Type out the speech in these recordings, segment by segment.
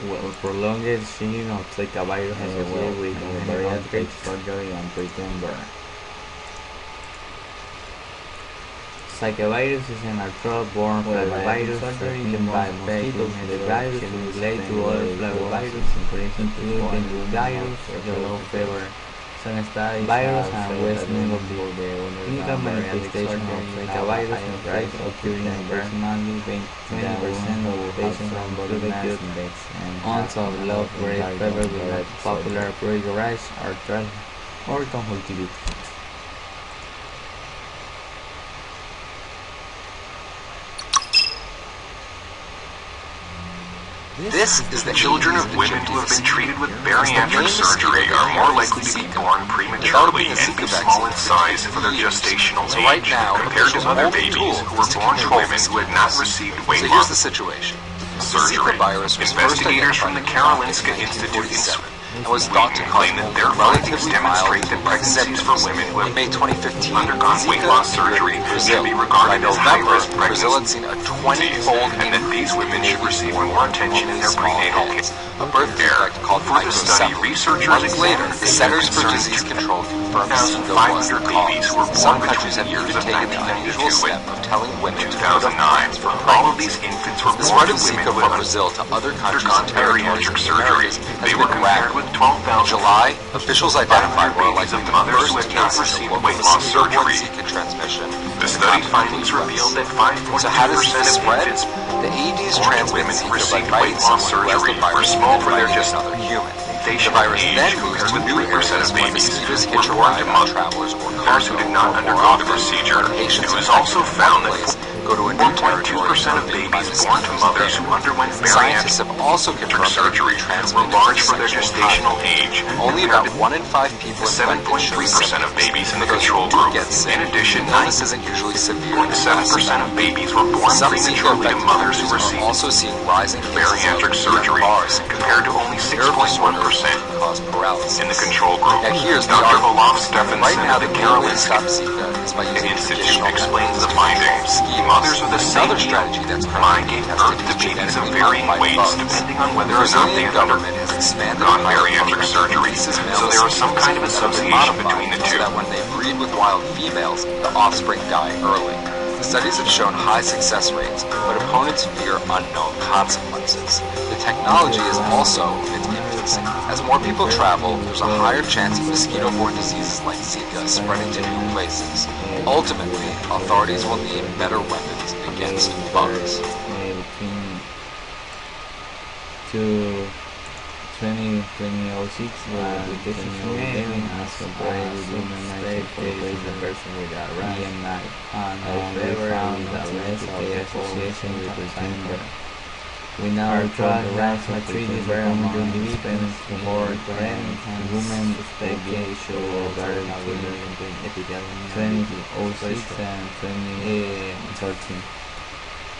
Well, prolonged exchanging of Zika virus associated with bariatric surgery and preterm birth. Zika virus is an arthropod-borne flavivirus transmitted by mosquitoes. The virus is related to other flavivirus, including the virus, yellow fever, virus, and West Nile disease. Clinical manifestation of Zika virus infections occurring in approximately 20% of patients on body mass index and months of low-grade fever with popular prurigo rash, arthritis, or conjunctivitis. This is the children of women who have been treated with bariatric surgery are more likely to be born prematurely and be small in size for their gestational age compared to other babies who were born to women who had not received weight loss. Here's the situation. Surgery. Investigators from the Karolinska Institute in Sweden was thought to cause claim that their findings demonstrate that pregnancies for women who have undergone weight loss surgery should be regarded as high-risk pregnancies, a 20-fold and that these women should receive more attention in their prenatal care. A birth defect called For the study, researchers later, examined the Centers for Disease Control confirmed Zika was the 1,500 babies who were cause. born Some countries have between even the years of taken the 1992 unusual step of telling women and to put 2009. up for All of these infants were The born spread to of women Zika who from had Brazil to other countries undergone and territories bariatric in the surgery. Americas They has were been compared rapid. with 12,000 In July, officials identified more babies likely of the mothers first who had not cases of received local weight loss mosquito-borne surgery. Zika transmission. The study findings revealed that 5.2% So how does of this spread? infants The Aedes born to transmit women who Zika by received biting weight loss someone who has surgery the were virus small and for their biting another human. The gestational virus age then compared moves to with new 3% areas of where babies mosquitoes who were hitch a born ride to on mothers travelers or who did not cargo. undergo the procedure. It was also found that go to a new territory 4.2% of babies born to mothers who underwent Scientists bariatric have also confirmed surgery were large for their gestational age. Only about 1 in 5 people infected show 7.3% of babies in the For those control who do group. get sick, In addition, the illness isn't usually severe. 9.7% of babies were born Some prematurely to Zika-affected mothers who countries received are also seeing rising bariatric surgery, compared to only 6.1% cause paralysis. in the control group. Now here's the Dr. argument. Olaf Stephenson Right now, of the the main way to Karolinska stop Zika is by using Institute traditional explains methods. the findings. Mothers of the same Another strategy that's line currently gave being birth tested to is babies of genetically varying modified weights bugs. depending on The whether or not they Brazilian had government has expanded undergone bariatric surgery. So there is some kind of association between the so two. that when they breed with wild females, the offspring die early. The studies have shown high success rates, but opponents fear unknown consequences. The technology is also in its infancy. As more people travel, there's a higher chance of mosquito-borne diseases like Zika spreading to new places. Ultimately, authorities will need better weapons against bugs. Between 2006 with this gaming as compared with human state is the person with a EMI and fever with a less of the association with the timber. We now track the rise of treaties around conjunctivitis for parents and women expected show regarding 2006 and 2013.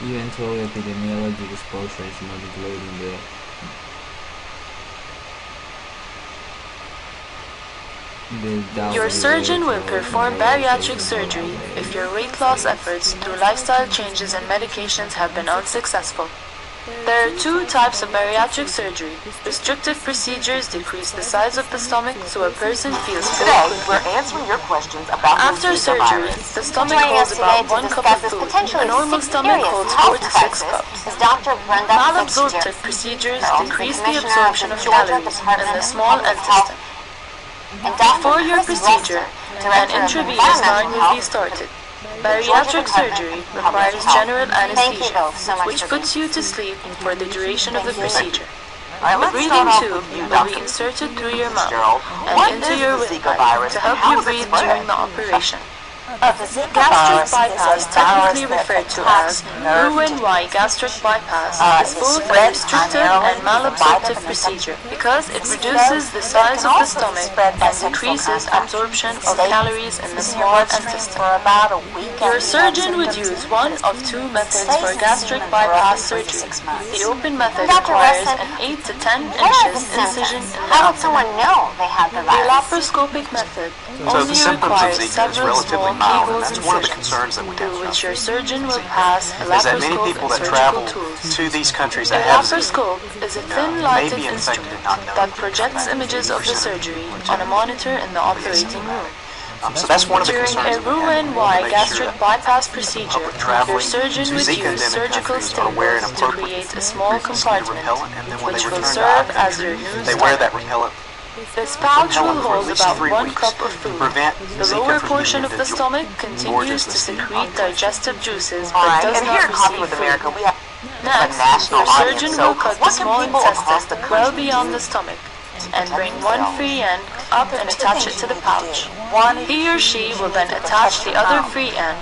Even though epidemiologic exposure is not included in Your surgeon will perform bariatric surgery if your weight loss efforts through lifestyle changes and medications have been unsuccessful. There are two types of bariatric surgery. Restrictive procedures decrease the size of the stomach so a person feels full. Today, we're answering your questions about After the Zika surgery, virus. the stomach Joining holds us today about 1 to cup discuss of this food. potentially A normal stomach serious holds health 4 to 6 crisis cups. is Dr. Brenda Malabsorptive Fitzgerald, procedures the decrease the Commissioner absorption the of Georgia calories in Department the of small Public Health, intestine. and Dr. Before your Chris procedure, Lester, an Director of intravenous line Environmental will be Health, started. Georgia Bariatric Department surgery of Public requires Health. general Thank you anesthesia, both so much which for puts you to sleep for the duration of the procedure. All right, The let's breathing start off tube with you, will be Dr. inserted through your mouth Fitzgerald. and What into is your the Zika windpipe virus to and help how you is it breathe spread? during the operation. The Zika Gastric virus bypass, is a technically virus that referred to attacks as nerve Roux-en-Y gastric bypass, is it's both a spread restrictive primarily and through the bite of malabsorptive an procedure infected because it mosquito. reduces the size It of can the also be stomach spread by and sexual decreases contact. absorption of Stay calories in the in small your bloodstream intestine. for about a week Your after you have surgeon would symptoms, use one of two methods for gastric bypass surgery. The open method Dr. requires Wesson, an 8 to 10 what are the inches incision symptoms? in the How would abdomen. someone know they have the The virus? laparoscopic method So only the symptoms of requires Zika is several relatively small keyhole That's one of the incisions, concerns that we have. through which your surgeon will pass a Is that many laparoscope people and that surgical travel tools. to these countries A that have laparoscope is a thin may lighted be infected instrument and not know that it. projects images of the surgery on a monitor in the operating room. So that's one of the During concerns a that we have. Roux-en-Y Make gastric sure that bypass procedure, public traveling your surgeon to would Zika use endemic surgical countries are wearing staples to appropriate create a small mosquito compartment, repellent, and then when which they will return to serve our as your country, new they wear that stomach. repellent This pouch will for at hold least about 3 1 weeks cup of to food. prevent The Zika lower from portion getting of the into stomach Georgia's continues to disease. secrete digestive juices All but right, does and here not at Coffee receive with food. America, we have a Next, national your audience. surgeon So will cut the what can small people across the intestine well country beyond do the stomach to and protect bring one themselves? free end up and There's 2 attach things it to you the need pouch. do. One is He or she you will need then to attach protect the your other mouth. free end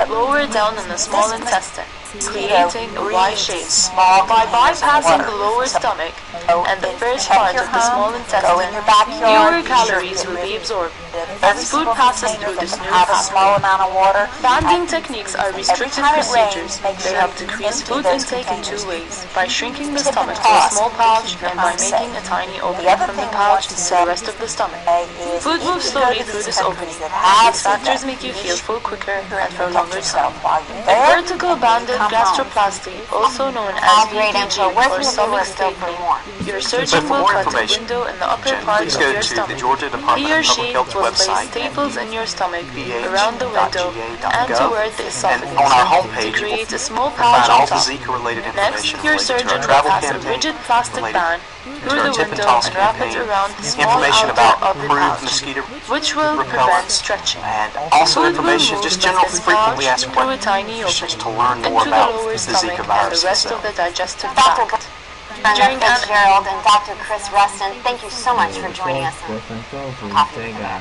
lower down in the small intestine, creating a Y shape. Small By containers of bypassing water. the lower So stomach go and the in, first protect part your of the small home, intestine, go in your backyard, fewer be sure to calories get will rid be absorbed of as every food single passes container through that this new has a pouch. small amount of water. Banding techniques are Every restricted time it procedures. rains, make They sure help you decrease empty food those intake in 2 containers. ways, by shrinking the Tip and stomach to a toss small to pouch keep your and by home making safe. a tiny The opening other from the thing we want pouch to to say the rest of the stomach. is Food if moves you go slowly to through these this countries opening. that have These factors Zika, make you be feel full quicker and for a protect longer yourself time. while you're A there. vertical banded Come home. gastroplasty, also known as All great info. VBG Where or can the stomach viewers go for stapling, more? your So surgeon for will more cut a information, window in the upper Jen, part please of go your to the stomach. Georgia He Department or of Public she Health's will place website, staples in your stomach ph.ga.gov, around the window and toward the and esophagus on our to homepage, create a small you'll pouch find all on the top. Zika-related Next, information your related to surgeon our will travel pass a campaign, rigid plastic related band to through our the tip and window toss and wrap it campaign, around the small information outer about of the approved pouch, mosquito which will prevent repellents, stretching. and also Food will information, move just with general this frequently pouch asked through a tiny questions to opening learn more into the about lower the stomach Zika and virus the rest itself. of the digestive Dr. tract. Brenda During an Fitzgerald and Dr. Chris Rustin, thank you so much for joining us. Coffee with America.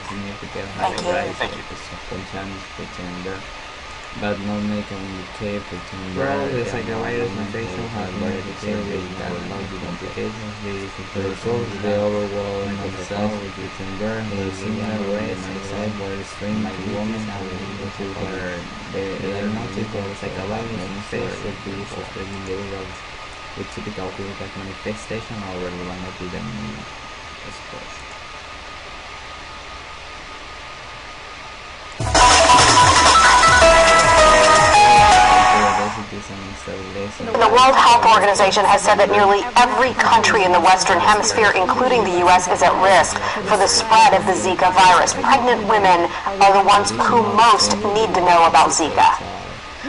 Thank you. Thank you. But not make a communicate pretend well, the psychovirus mutation has been detected that not the complications the result the overall cells with pretender the similar ways except where strain like women and into where the diagnosis of psychovirus infection should be suspected individuals with typical clinical manifestation or relevant epidemic exposure. The World Health Organization has said that nearly every country in the Western Hemisphere, including the U.S., is at risk for the spread of the Zika virus. Pregnant women are the ones who most need to know about Zika.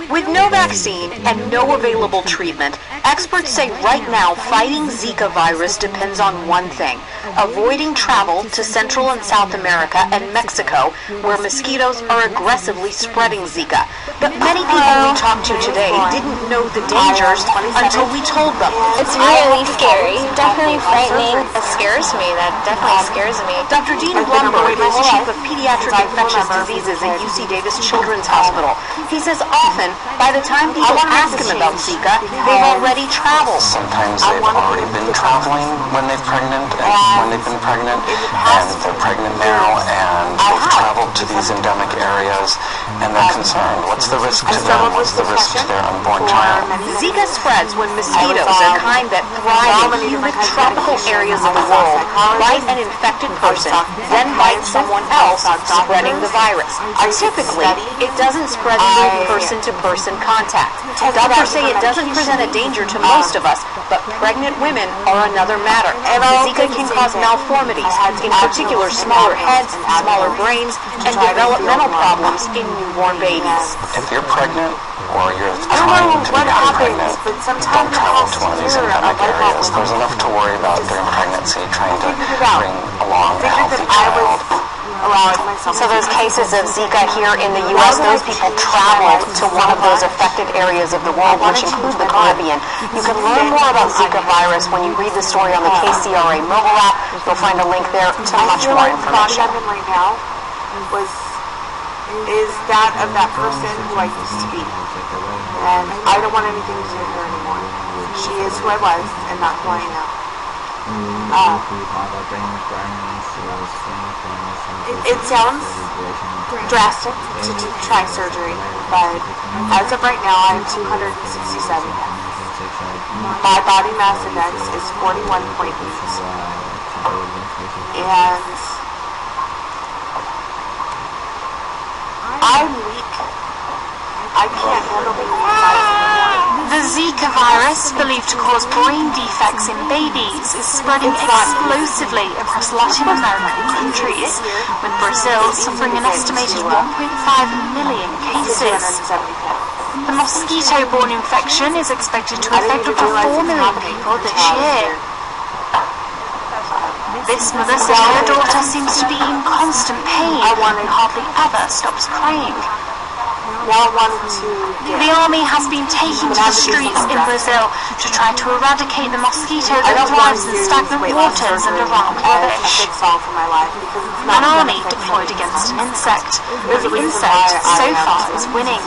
With no vaccine and no available treatment, experts say right now fighting Zika virus depends on one thing: avoiding travel to Central and South America and Mexico, where mosquitoes are aggressively spreading Zika. But many people we talked to today didn't know the dangers until we told them. It's really scary, definitely frightening. It scares me, that definitely scares me. Dr. Dean Blumberg is chief of pediatric infectious diseases at UC Davis Children's Hospital. He says often, by the time people ask him about Zika, they've already traveled. Sometimes they've already been traveling when they've been pregnant, and they're pregnant now, and they've traveled to these endemic areas, and they're concerned. What's the risk to them? What's the risk to their unborn child? Zika spreads when mosquitoes, a kind that thrive in humid tropical areas of the world, bite an infected person, then bite someone else, spreading the virus. Typically, it doesn't spread through person-to-person contact. Doctors say it doesn't present a danger to most of us, but pregnant women are another matter. Zika can cause malformities, in particular smaller heads, smaller brains, and developmental problems in newborn babies. If you're pregnant, or you're trying to become pregnant, don't travel to one of these endemic areas. There's enough to worry about during pregnancy, trying to bring along a healthy child. So those cases of Zika here in the U.S., those people traveled to one of those affected areas of the world, which include the Caribbean. You can learn more about Zika virus when you read the story on the KCRA mobile app. You'll find a link there to much more information. Right now is that of that person who I used to be. And I don't want anything to do with her anymore. She is who I was and not who I am now. It sounds drastic to try surgery, but as of right now, I'm 267 pounds. My body mass index is 41.8. And I'm weak. I can't handle being anxiety. The Zika virus, believed to cause brain defects in babies, is spreading explosively across Latin American countries, with Brazil suffering an estimated 1.5 million cases. The mosquito-borne infection is expected to affect over 4 million people this year. This mother said her daughter seems to be in constant pain and hardly ever stops crying. The army has been taking to the streets in Brazil to try to eradicate the mosquito that thrives in stagnant waters and around rubbish. An army deployed against an insect. The insect, so far, is winning,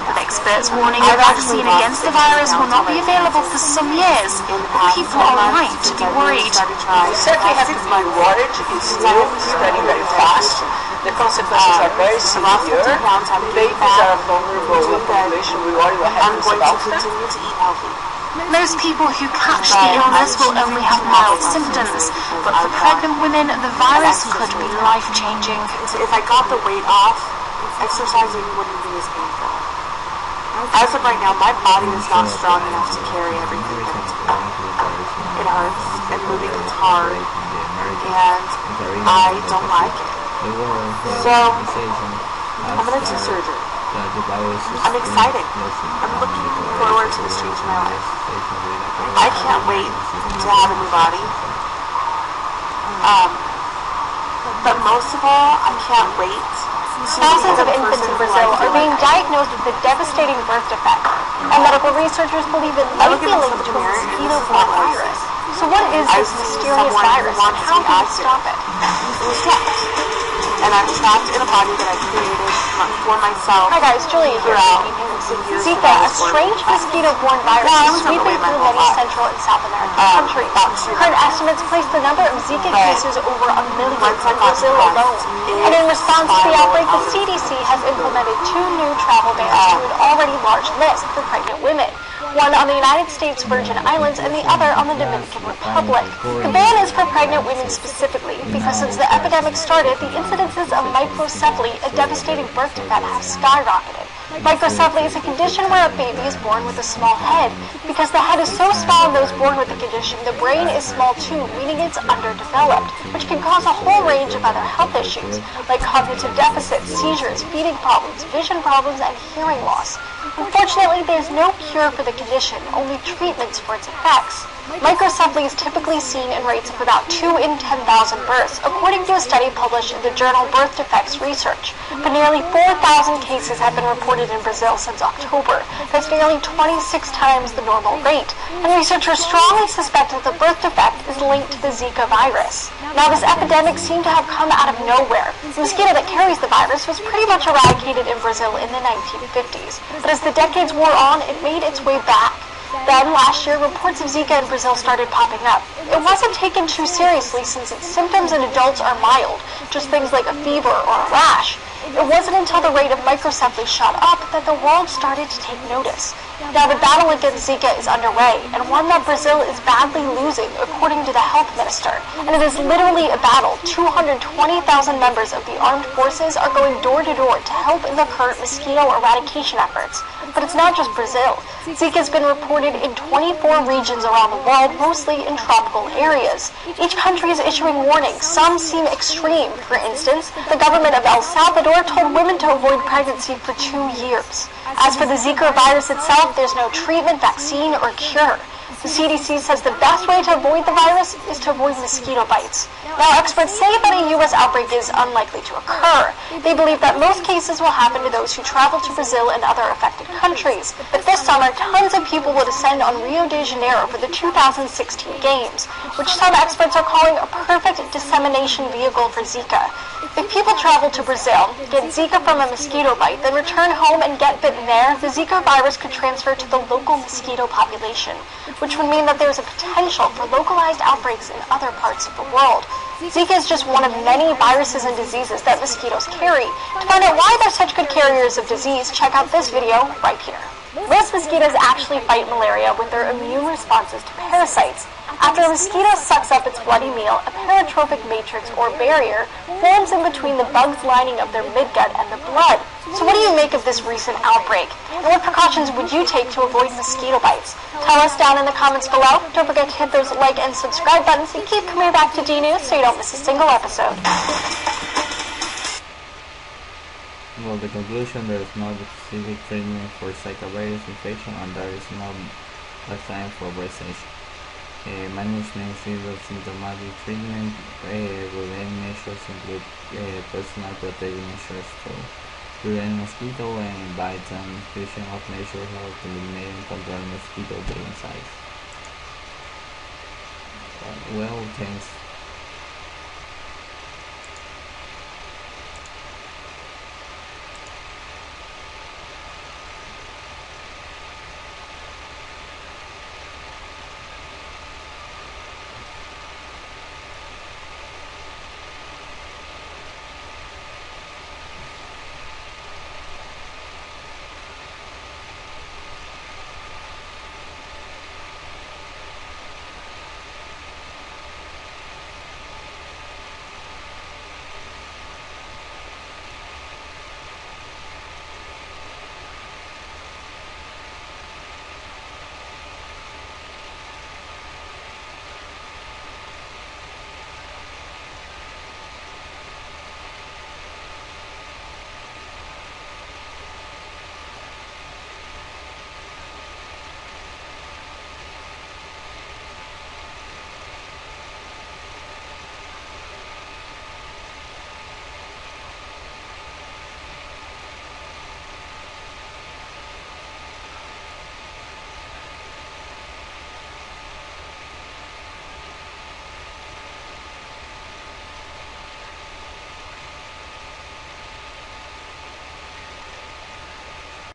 with experts warning a vaccine against the virus will not be available for some years. People are right to be worried. We certainly have to be worried. It's still spreading very fast. The consequences are very severe. Babies are vulnerable to population. We worry what happens about them. Most people who catch the illness will only have mild symptoms, but for pregnant women, the virus could be life-changing. If I got the weight off, exercising wouldn't be as painful. As of right now, my body is not strong enough to carry everything that it's doing. It hurts, and moving is hard, and I don't like it. So, I'm going to do surgery. I'm excited. I'm looking forward to this change in my life. I can't wait to have a new body. But most of all, I can't wait. Thousands of infants in Brazil are being diagnosed with a devastating birth defect, and medical researchers believe it might be linked to a mosquito-borne virus. So what is this mysterious virus, and how do we stop it? And I'm trapped in a body that I created for myself. Hi guys, Julie here. Zika, a strange mosquito-borne virus, is sweeping through many Central and South American countries. Current estimates place the number of Zika cases over 1 million in Brazil alone. And in response to the outbreak, the CDC has implemented 2 new travel bans to an already large list for pregnant women. One on the United States Virgin Islands and the other on the Dominican Republic. The ban is for pregnant women specifically because since the epidemic started, the incidences of microcephaly, a devastating birth defect, have skyrocketed. Microcephaly is a condition where a baby is born with a small head. Because the head is so small in those born with the condition, the brain is small too, meaning it's underdeveloped, which can cause a whole range of other health issues, like cognitive deficits, seizures, feeding problems, vision problems, and hearing loss. Unfortunately, there's no cure for the condition, only treatments for its effects. Microcephaly is typically seen in rates of about 2 in 10,000 births, according to a study published in the journal Birth Defects Research. But nearly 4,000 cases have been reported in Brazil since October. That's nearly 26 times the normal rate. And researchers strongly suspect that the birth defect is linked to the Zika virus. Now, this epidemic seemed to have come out of nowhere. The mosquito that carries the virus was pretty much eradicated in Brazil in the 1950s. But as the decades wore on, it made its way back. Then, last year, reports of Zika in Brazil started popping up. It wasn't taken too seriously since its symptoms in adults are mild, just things like a fever or a rash. It wasn't until the rate of microcephaly shot up that the world started to take notice. Now, the battle against Zika is underway, and one that Brazil is badly losing, according to the health minister. And it is literally a battle. 220,000 members of the armed forces are going door to door to help in the current mosquito eradication efforts. But it's not just Brazil. Zika has been reported in 24 regions around the world, mostly in tropical areas. Each country is issuing warnings. Some seem extreme. For instance, the government of El Salvador told women to avoid pregnancy for 2 years. As for the Zika virus itself, there's no treatment, vaccine, or cure. The CDC says the best way to avoid the virus is to avoid mosquito bites. Now, experts say that a U.S. outbreak is unlikely to occur. They believe that most cases will happen to those who travel to Brazil and other affected countries. But this summer, tons of people will descend on Rio de Janeiro for the 2016 Games, which some experts are calling a perfect dissemination vehicle for Zika. If people travel to Brazil, get Zika from a mosquito bite, then return home and get bitten there, the Zika virus could transfer to the local mosquito population, which would mean that there's a potential for localized outbreaks in other parts of the world. Zika is just one of many viruses and diseases that mosquitoes carry. To find out why they're such good carriers of disease, check out this video right here. Most mosquitoes actually fight malaria with their immune responses to parasites. After a mosquito sucks up its bloody meal, a parotrophic matrix or barrier forms in between the bugs lining up their midgut and the blood. So what do you make of this recent outbreak? And what precautions would you take to avoid mosquito bites? Tell us down in the comments below. Don't forget to hit those like and subscribe buttons and keep coming back to D-News so you don't miss a single episode. Well, the conclusion, there is no specific treatment for Zika virus infection and there is no vaccine for vaccination. Management severe symptomatic treatment. Preventive measures include personal protective measures to prevent mosquito and bites and infusion of measures help to eliminate and control mosquito breeding sites. Well, thanks